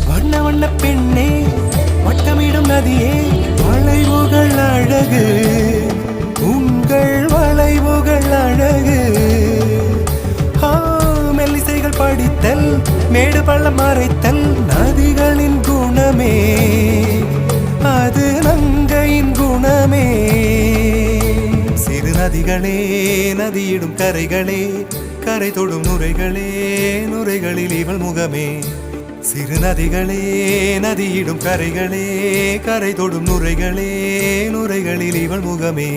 வண்ண வண்ண பெண்ணே வட்டமிடும் நதியே வளைவுகள் அழகு உங்கள் வளைவுகள் அழகு மெல்லிசைகள் படித்தல் மேடு பள்ளம் மறைத்தல் நதிகளின் குணமே அது நங்கையின் குணமே சிறு நதிகளே நதியிடும் கரைகளே கரை தொடும் நுரைகளே நுரைகளில் இவள் முகமே சிறு நதிகளே நதியிடும் கரைகளே கரை தொடும் நுரைகளே நுரைகளில் இவள் முகமே